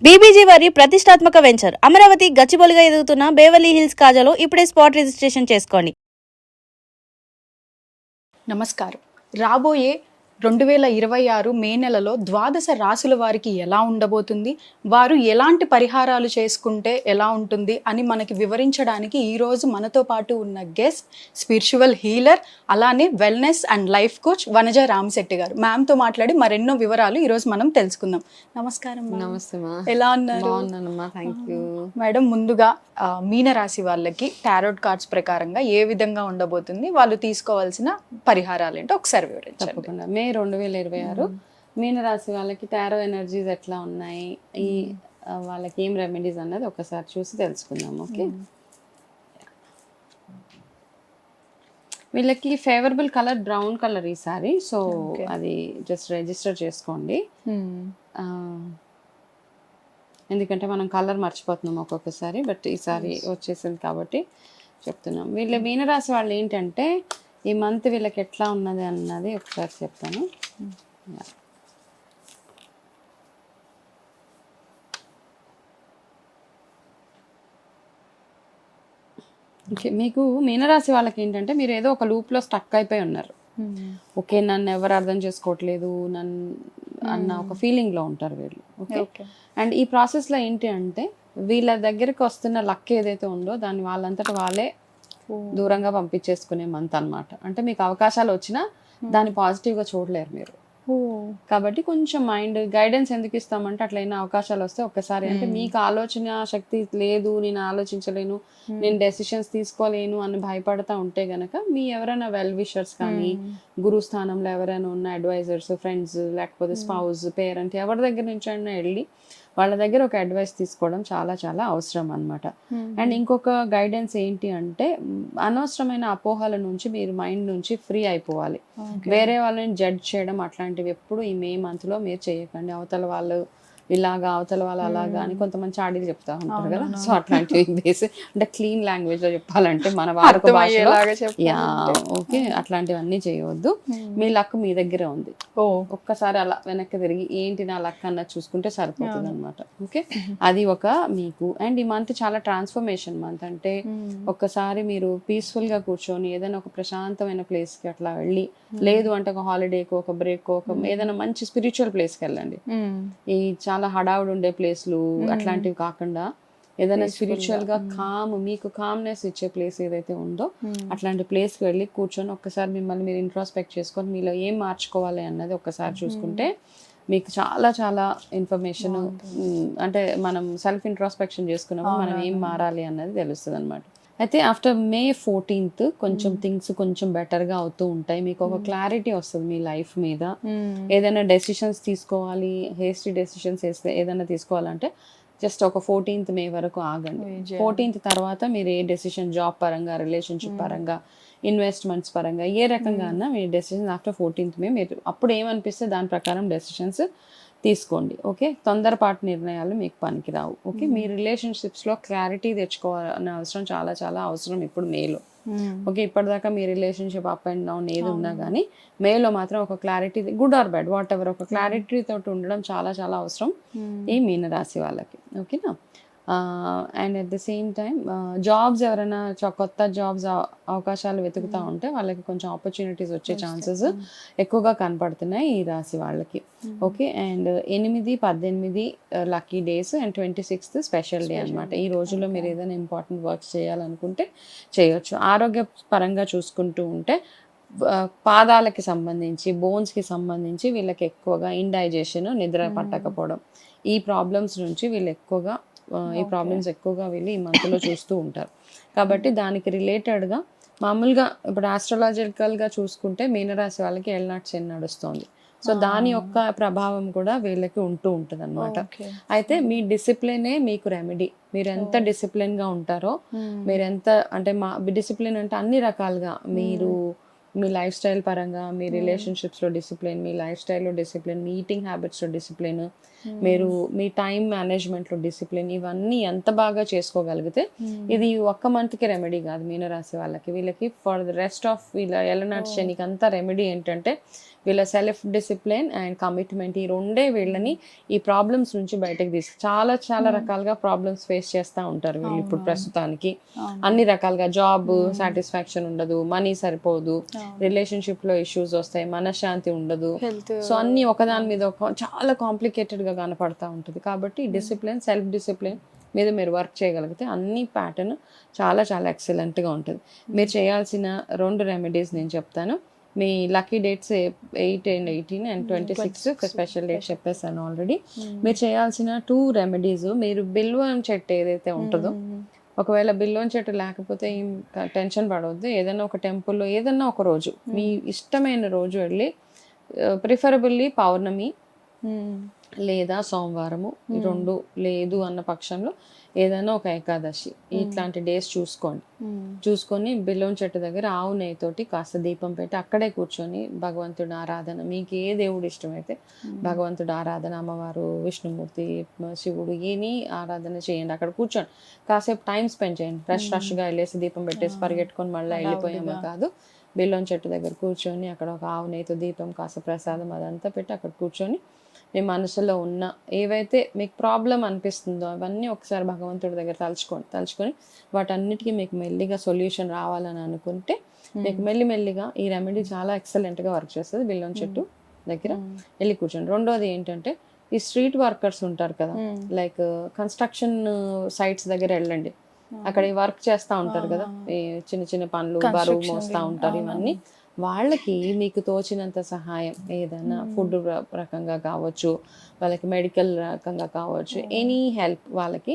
BBG వారి ప్రతిష్టాత్మక venture Amaravati గచ్చిబౌలిగా ఎదుగుతున్న బేవర్లీ హిల్స్ కాజాలో ఇప్పుడే స్పాట్ రిజిస్ట్రేషన్ చేసుకోండి. నమస్కారం. రాబోయే 2026 మే నెలలో ద్వాదశ రాశుల వారికి ఎలా ఉండబోతుంది, వారు ఎలాంటి పరిహారాలు చేసుకుంటే ఎలా ఉంటుంది అని మనకి వివరించడానికి ఈరోజు మనతో పాటు ఉన్న గెస్ట్ స్పిరిచువల్ హీలర్, అలానే wellness and life coach Vanaja Ramasetti గారు. మ్యామ్తో మాట్లాడి మరెన్నో వివరాలు ఈరోజు మనం తెలుసుకుందాం. నమస్కారం. నమస్తే మా. ఎలా ఉన్నారు? బాగున్నానమ్మా, థ్యాంక్ యూ. మేడం, ముందుగా మీనరాశి వాళ్ళకి టారోట్ కార్డ్స్ ప్రకారంగా ఏ విధంగా ఉండబోతుంది, వాళ్ళు తీసుకోవాల్సిన పరిహారాలు ఏంటో ఒకసారి వివరించండి. తప్పకుండా. మే 2026 మీనరాశి వాళ్ళకి టారో ఎనర్జీస్ ఎట్లా ఉన్నాయి, ఈ వాళ్ళకి ఏం రెమెడీస్ అన్నది ఒకసారి చూసి తెలుసుకుందాం. ఓకే, వీళ్ళకి ఫేవరబుల్ కలర్ బ్రౌన్ కలర్ ఈసారి, సో అది జస్ట్ రిజిస్టర్ చేసుకోండి. ఎందుకంటే మనం కలర్ మర్చిపోతున్నాం ఒక్కొక్కసారి, బట్ ఈసారి వచ్చేసింది కాబట్టి చెప్తున్నాం. వీళ్ళ మీనరాశి వాళ్ళు ఏంటంటే ఈ మంత్ వీళ్ళకి ఎట్లా ఉన్నది అన్నది ఒకసారి చెప్తాను. ఓకే, మీకు మీనరాశి వాళ్ళకి ఏంటంటే మీరు ఏదో ఒక లూప్లో స్టక్ అయిపోయి ఉన్నారు. ఓకే, నన్ను ఎవరు అర్థం చేసుకోవట్లేదు నన్ను అన్న ఒక ఫీలింగ్లో ఉంటారు వీళ్ళు. ఓకే, అండ్ ఈ ప్రాసెస్లో ఏంటి అంటే వీళ్ళ దగ్గరికి వస్తున్న లక్ ఏదైతే ఉందో దాన్ని వాళ్ళంతటా వాళ్ళే దూరంగా పంపించేసుకునే మంత్ అన్నమాట. అంటే మీకు అవకాశాలు వచ్చినా దాన్ని పాజిటివ్గా చూడలేరు మీరు. కాబట్టి కొంచెం మైండ్ గైడెన్స్ ఎందుకు ఇస్తామంటే అట్లయినా అవకాశాలు వస్తే ఒక్కసారి, అంటే మీకు ఆలోచన శక్తి లేదు, నేను ఆలోచించలేను, నేను డెసిషన్స్ తీసుకోలేను అని భయపడతా ఉంటే గనక మీ ఎవరైనా వెల్ విషర్స్ కానీ గురు స్థానంలో ఎవరైనా ఉన్న అడ్వైజర్స్, ఫ్రెండ్స్, లేకపోతే స్పౌజ్, పేరెంట్ ఎవరి దగ్గర నుంచి అయినా వెళ్ళి వాళ్ళ దగ్గర ఒక అడ్వైస్ తీసుకోవడం చాలా చాలా అవసరం అన్నమాట. అండ్ ఇంకొక గైడెన్స్ ఏంటి అంటే అనవసరమైన అపోహల నుంచి మీరు మైండ్ నుంచి ఫ్రీ అయిపోవాలి. వేరే వాళ్ళని జడ్జ్ చేయడం అట్లాంటివి ఎప్పుడు ఈ మే మంత్లో మీరు చేయకండి. అవతల వాళ్ళు ఇలాగా, అవతల వాళ్ళు అలాగా అని కొంతమంది చాడీలు చెప్తా ఉంటారు కదా, సో అట్లాంటివి బేసి అంటే క్లీన్ లాంగ్వేజ్ లో చెప్పాలంటే మన వాడుక భాషలో ఓకే, అట్లాంటివన్నీ చేయవద్దు. మీ లక్ మీ దగ్గరే ఉంది. ఒక్కసారి అలా వెనక్కి తిరిగి ఏంటి నా లక్ అన్నది చూసుకుంటే సరిపోతుంది అనమాట. ఓకే, అది ఒక మీకు. అండ్ ఈ మంత్ చాలా ట్రాన్స్ఫర్మేషన్ మంత్. అంటే ఒక్కసారి మీరు పీస్ఫుల్ గా కూర్చొని ఏదైనా ఒక ప్రశాంతమైన ప్లేస్ కి అట్లా వెళ్ళి, లేదు అంటే ఒక హాలిడేకో, ఒక బ్రేక్, ఒక ఏదైనా మంచి స్పిరిచువల్ ప్లేస్కి వెళ్ళండి. ఈ చాలా హడావుడు ఉండే ప్లేస్లు అట్లాంటివి కాకుండా ఏదైనా స్పిరిచువల్ గా మీకు కామ్నెస్ ఇచ్చే ప్లేస్ ఏదైతే ఉందో అట్లాంటి ప్లేస్కి వెళ్ళి కూర్చొని ఒక్కసారి మిమ్మల్ని మీరు ఇంట్రాస్పెక్ట్ చేసుకొని మీలో ఏం మార్చుకోవాలి అన్నది ఒక్కసారి చూసుకుంటే మీకు చాలా చాలా ఇన్ఫర్మేషన్, అంటే మనం సెల్ఫ్ ఇంట్రాస్పెక్షన్ చేసుకున్నప్పుడు మనం ఏం మారాలి అన్నది తెలుస్తుంది అనమాట. అయితే ఆఫ్టర్ May 14th కొంచెం థింగ్స్ కొంచెం బెటర్గా అవుతూ ఉంటాయి. మీకు ఒక క్లారిటీ వస్తుంది మీ లైఫ్ మీద. ఏదైనా డెసిషన్స్ తీసుకోవాలి, హేస్టీ డెసిషన్స్ ఏదైనా తీసుకోవాలంటే జస్ట్ ఒక 14th May వరకు ఆగండి. 14th తర్వాత మీరు ఏ డెసిషన్, జాబ్ పరంగా, రిలేషన్షిప్ పరంగా, ఇన్వెస్ట్మెంట్స్ పరంగా ఏ రకంగా అన్నా మీ డెసిషన్ ఆఫ్టర్ 14th May మీరు అప్పుడు ఏమనిపిస్తే దాని ప్రకారం డెసిషన్స్ తీసుకోండి. ఓకే, తొందరపాటు నిర్ణయాలు మీకు పనికిరావు. ఓకే, మీ రిలేషన్షిప్స్లో క్లారిటీ తెచ్చుకోవాలనే అవసరం చాలా చాలా అవసరం ఇప్పుడు మేలో. ఓకే, ఇప్పటిదాకా మీ రిలేషన్షిప్ అప్ అండ్ డౌన్ ఏది ఉన్నా కానీ మేలో మాత్రం ఒక clarity, good or bad what ever, ఒక క్లారిటీ తోటి ఉండడం చాలా చాలా అవసరం ఈ మీనరాశి వాళ్ళకి. ఓకేనా, and at the same time jobs ఎవరైనా కొత్త జాబ్స్ అవకాశాలు వెతుకుతూ ఉంటే వాళ్ళకి కొంచెం ఆపర్చునిటీస్ వచ్చే ఛాన్సెస్ ఎక్కువగా కనపడుతున్నాయి ఈ రాశి వాళ్ళకి. Okay, and 8, 18 lucky days and 26th special day అనమాట. ఈ రోజుల్లో మీరు ఏదైనా ఇంపార్టెంట్ వర్క్స్ చేయాలనుకుంటే చేయొచ్చు. ఆరోగ్య పరంగా చూసుకుంటూ ఉంటే పాదాలకి సంబంధించి, బోన్స్కి సంబంధించి వీళ్ళకి ఎక్కువగా ఇండైజెషన్, నిద్ర పట్టకపోవడం, ఈ ప్రాబ్లమ్స్ నుంచి వీళ్ళు ఎక్కువగా వీళ్ళు ఈ మంత్లో చూస్తూ ఉంటారు. కాబట్టి దానికి రిలేటెడ్గా మామూలుగా ఇప్పుడు ఆస్ట్రాలజికల్గా చూసుకుంటే మీనరాశి వాళ్ళకి ఏళ్ళనాటి శని నడుస్తుంది. సో దాని యొక్క ప్రభావం కూడా వీళ్ళకి ఉంటూ ఉంటుంది అనమాట. అయితే మీ డిసిప్లినే మీకు రెమెడీ. మీరు ఎంత డిసిప్లిన్గా ఉంటారో, మీరు ఎంత అంటే డిసిప్లిన్ అంటే అన్ని రకాలుగా మీరు మీ లైఫ్ స్టైల్ పరంగా, మీ రిలేషన్షిప్స్లో డిసిప్లిన్, మీ లైఫ్ స్టైల్లో డిసిప్లిన్, మీ ఈటింగ్ హ్యాబిట్స్లో డిసిప్లిన్, మీరు మీ టైం మేనేజ్మెంట్లో డిసిప్లిన్, ఇవన్నీ ఎంత బాగా చేసుకోగలిగితే ఇది ఒక్క మంత్కి రెమెడీ కాదు మీనరాశి వాళ్ళకి. వీళ్ళకి ఫర్ ద రెస్ట్ ఆఫ్ వీళ్ళ ఎలనాటి శనికి అంతా రెమెడీ ఏంటంటే వీళ్ళ సెల్ఫ్ డిసిప్లిన్ అండ్ కమిట్మెంట్, ఈ రెండే వీళ్ళని ఈ ప్రాబ్లమ్స్ నుంచి బయటకు చాలా చాలా రకాలుగా ప్రాబ్లమ్స్ ఫేస్ చేస్తూ ఉంటారు వీళ్ళు ఇప్పుడు ప్రస్తుతానికి. అన్ని రకాలుగా జాబ్ సాటిస్ఫాక్షన్ ఉండదు, మనీ సరిపోదు, రిలేషన్షిప్ లో ఇష్యూస్ వస్తాయి, మనశ్శాంతి ఉండదు. సో అన్ని ఒకదాని మీద చాలా కాంప్లికేటెడ్ గా కనపడతా ఉంటుంది. కాబట్టి డిసిప్లిన్, సెల్ఫ్ డిసిప్లిన్ మీద మీరు వర్క్ చేయగలిగితే అన్ని ప్యాటర్న్ చాలా చాలా ఎక్సలెంట్గా ఉంటుంది. మీరు చేయాల్సిన 2 రెమెడీస్ నేను చెప్తాను. మీ lucky dates 8 and 18 and 26 special date చెప్పేసాను ఆల్రెడీ. మీరు చేయాల్సిన 2 రెమెడీస్, మీరు బిల్వం చెట్టు ఏదైతే ఉంటుందో, ఒకవేళ బిల్వం చెట్టు లేకపోతే ఏం టెన్షన్ పడవద్దు. ఏదైనా ఒక టెంపుల్లో ఏదైనా ఒక రోజు మీ ఇష్టమైన రోజు వెళ్ళి, ప్రిఫరబుల్లీ పౌర్ణమి లేదా సోమవారము, ఈ 2 లేదు అన్న పక్షంలో ఏదైనా ఒక ఏకాదశి, ఇట్లాంటి డేస్ చూసుకొని బిల్వం చెట్టు దగ్గర ఆవు నెయ్యితోటి కాస్త దీపం పెట్టి అక్కడే కూర్చొని భగవంతుడి ఆరాధన, మీకు ఏ దేవుడు ఇష్టమైతే భగవంతుడి ఆరాధన, అమ్మవారు, విష్ణుమూర్తి, శివుడు, ఏని ఆరాధన చేయండి. అక్కడ కూర్చోండి, కాసేపు టైం స్పెండ్ చేయండి. ఫ్రెష్గా వెళ్ళేసి దీపం పెట్టేసి పరిగెట్టుకొని మళ్ళీ వెళ్ళిపోయామో కాదు. బిల్వం చెట్టు దగ్గర కూర్చొని అక్కడ ఒక ఆవు నెయ్యితో దీపం, కాస్త ప్రసాదం అదంతా పెట్టి అక్కడ కూర్చొని మీ మనసులో ఉన్న ఏవైతే మీకు ప్రాబ్లం అనిపిస్తుందో అవన్నీ ఒకసారి భగవంతుడి దగ్గర తలుచుకొని వాటన్నిటికీ మీకు మెల్లిగా సొల్యూషన్ రావాలని అనుకుంటే మీకు మెల్లిగా ఈ రెమెడీ చాలా ఎక్సలెంట్గా వర్క్ చేస్తుంది. బిల్వం చెట్టు దగ్గర వెళ్ళి కూర్చోండి. రెండోది ఏంటంటే, ఈ స్ట్రీట్ వర్కర్స్ ఉంటారు కదా, లైక్ కన్స్ట్రక్షన్ సైట్స్ దగ్గర వెళ్ళండి. అక్కడ ఈ వర్క్ చేస్తూ ఉంటారు కదా, ఈ చిన్న పనులు, బరువు మోస్తూ ఉంటారు. ఇవన్నీ వాళ్ళకి మీకు తోచినంత సహాయం, ఏదైనా ఫుడ్ రకంగా కావచ్చు, వాళ్ళకి మెడికల్ రకంగా కావచ్చు, ఎనీ హెల్ప్ వాళ్ళకి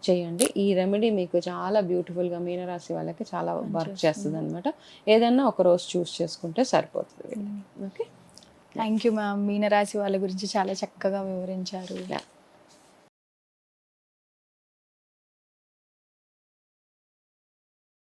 చేయండి. ఈ రెమెడీ మీకు చాలా బ్యూటిఫుల్గా మీనరాశి వాళ్ళకి చాలా వర్క్ చేస్తుంది అనమాట. ఏదైనా ఒక రోజు చూస్ చేసుకుంటే సరిపోతుంది. Okay, thank you ma'am. మీనరాశి వాళ్ళ గురించి చాలా చక్కగా వివరించారు.